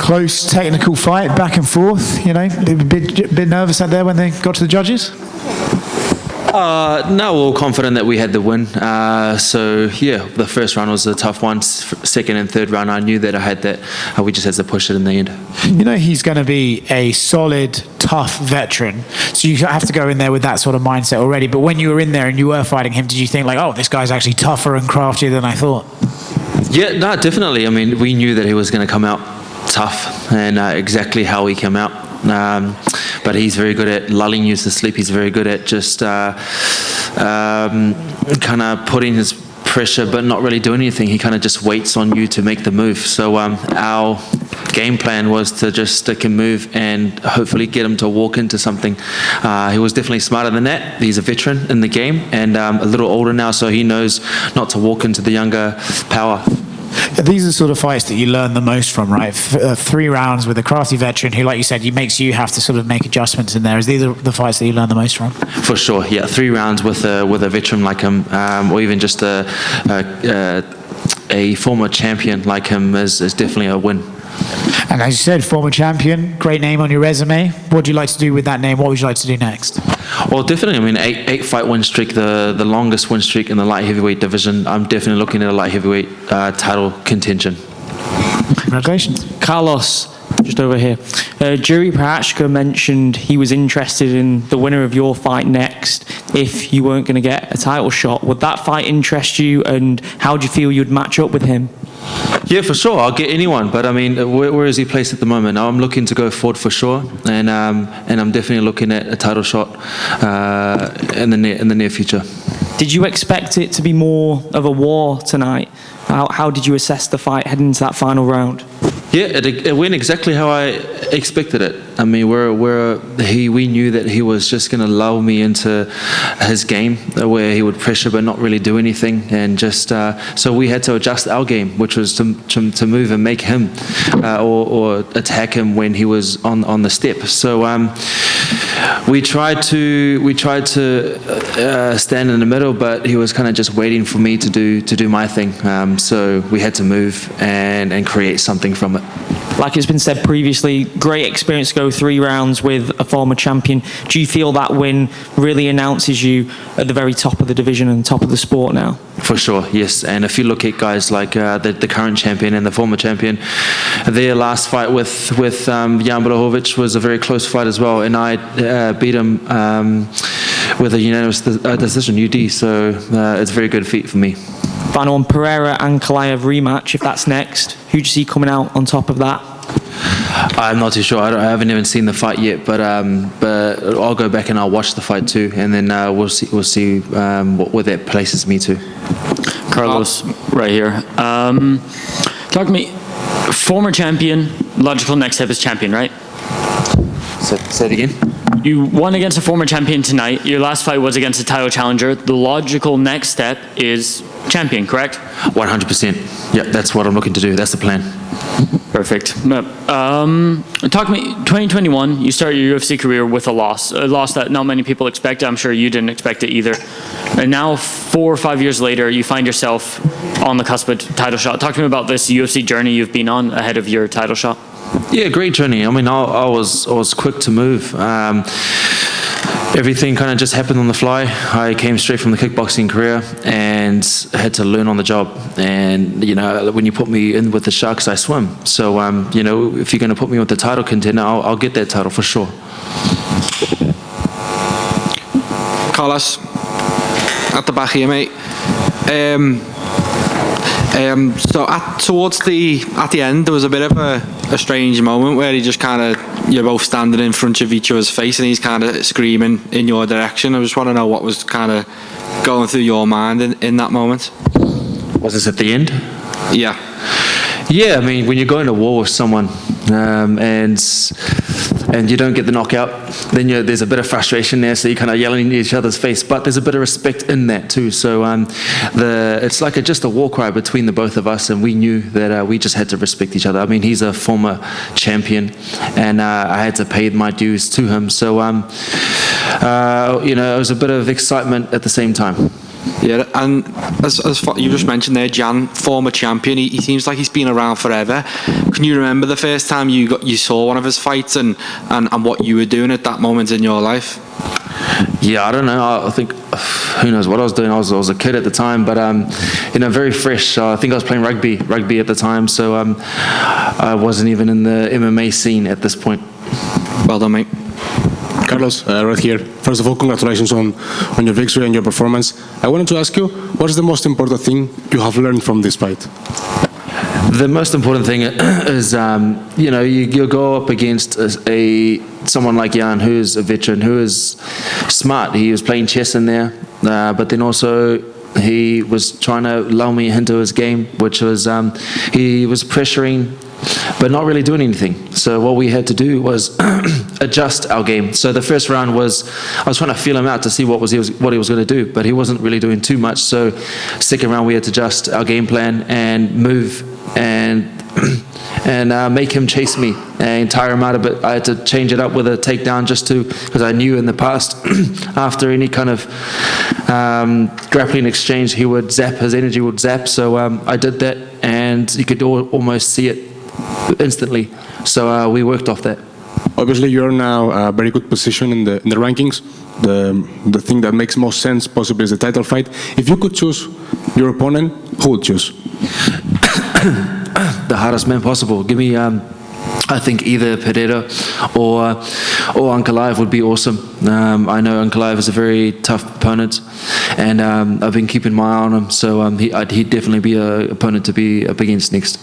Close technical fight, back and forth, you know, a bit nervous out there when they got to the judges? No, we're all confident that we had the win. So yeah, the first round was a tough one. Second and third round, I knew that I had that. We just had to push it in the end. You know he's going to be a solid, tough veteran. So you have to go in there with that sort of mindset already. But when you were in there and you were fighting him, did you think like, oh, this guy's actually tougher and craftier than I thought? Yeah, no, definitely. I mean, we knew that he was going to come out tough, and exactly how he came out. But he's very good at lulling you to sleep. He's very good at just kind of putting his pressure but not really doing anything. He kind of just waits on you to make the move. So our game plan was to just stick and move and hopefully get him to walk into something. He was definitely smarter than that. He's a veteran in the game and a little older now, so he knows not to walk into the younger power. These are the sort of fights that you learn the most from, right? 3 rounds with a crafty veteran who, like you said, makes you have to sort of make adjustments in there. Is these the fights that you learn the most from? For sure, yeah. 3 rounds with a veteran like him, or even just a former champion like him is definitely a win. And as you said, former champion, great name on your resume. What do you like to do with that name? What would you like to do next? Well, definitely. I mean, 8 fight win streak, the longest win streak in the light heavyweight division. I'm definitely looking at a light heavyweight title contention. Congratulations. Carlos, just over here. Jiri Prochazka mentioned he was interested in the winner of your fight next if you weren't going to get a title shot. Would that fight interest you, and how do you feel you'd match up with him? Yeah, for sure. I'll get anyone, but I mean, where is he placed at the moment? I'm looking to go forward for sure, and I'm definitely looking at a title shot in the near future. Did you expect it to be more of a war tonight? How did you assess the fight heading into that final round? Yeah, it went exactly how I expected it. I mean, we knew that he was just going to lull me into his game, where he would pressure but not really do anything, and just so we had to adjust our game, which was to move and make him or attack him when he was on the step. So we tried to stand in the middle, but he was kind of just waiting for me to do my thing. So we had to move and create something from it. Like it's been said previously, great experience to go 3 rounds with a former champion. Do you feel that win really announces you at the very top of the division and top of the sport now? For sure, yes. And if you look at guys like the current champion and the former champion, their last fight with Jan Blachowicz was a very close fight as well, and I beat him with a unanimous decision, UD. So it's a very good feat for me. Final on Pereira and Kalaev rematch, if that's next. Who do you see coming out on top of that? I'm not too sure. I haven't even seen the fight yet, but I'll go back and I'll watch the fight too, and then we'll see where that places me to. Carlos, right here. Talk to me. Former champion, logical next step is champion, right? Say it again. You won against a former champion tonight. Your last fight was against a title challenger. The logical next step is champion, correct? 100%. Yeah, that's what I'm looking to do. That's the plan. Perfect. Talk to me. 2021, you start your UFC career with a loss that not many people expect. I'm sure you didn't expect it either. And now, 4 or 5 years later, you find yourself on the cusp of title shot. Talk to me about this UFC journey you've been on ahead of your title shot. Yeah, great journey. I mean, I was quick to move. Everything kind of just happened on the fly. I came straight from the kickboxing career and had to learn on the job. And, you know, when you put me in with the Sharks, I swim. So, you know, if you're going to put me with the title contender, I'll get that title for sure. Carlos, at the back here, mate. So towards the end, there was a bit of a strange moment where he just kind of, you're both standing in front of each other's face and he's kind of screaming in your direction. I just want to know what was kind of going through your mind in that moment. Was this at the end? Yeah. Yeah, I mean, when you're going to war with someone and you don't get the knockout, then there's a bit of frustration there, so you're kind of yelling in each other's face, but there's a bit of respect in that too. So it's like just a war cry between the both of us, and we knew that we just had to respect each other. I mean, he's a former champion, and I had to pay my dues to him. So, you know, it was a bit of excitement at the same time. Yeah, and as you just mentioned there, Jan, former champion, he seems like he's been around forever. Can you remember the first time you saw one of his fights and what you were doing at that moment in your life? Yeah, I don't know. I think, who knows what I was doing. I was a kid at the time, but very fresh. I think I was playing rugby at the time, so I wasn't even in the MMA scene at this point. Well done, mate. Carlos, right here. First of all, congratulations on your victory and your performance. I wanted to ask you, what is the most important thing you have learned from this fight? The most important thing is, you go up against someone like Jan, who is a veteran, who is smart. He was playing chess in there, but then also he was trying to lull me into his game, which was he was pressuring but not really doing anything. So what we had to do was adjust our game. So the first round was, I was trying to feel him out to see what he was going to do, but he wasn't really doing too much. So second round we had to adjust our game plan and move and make him chase me and tire him out a bit. I had to change it up with a takedown because I knew in the past after any kind of grappling exchange he would zap, his energy would zap. So I did that, and you could almost see it instantly. So we worked off that. Obviously, you're now a very good position in the rankings. The thing that makes most sense possibly is the title fight. If you could choose your opponent, who would choose? The hardest man possible. Give me, I think either Pereira or Ankalaev would be awesome. I know Ankalaev is a very tough opponent, and I've been keeping my eye on him. So he'd definitely be an opponent to be up against next.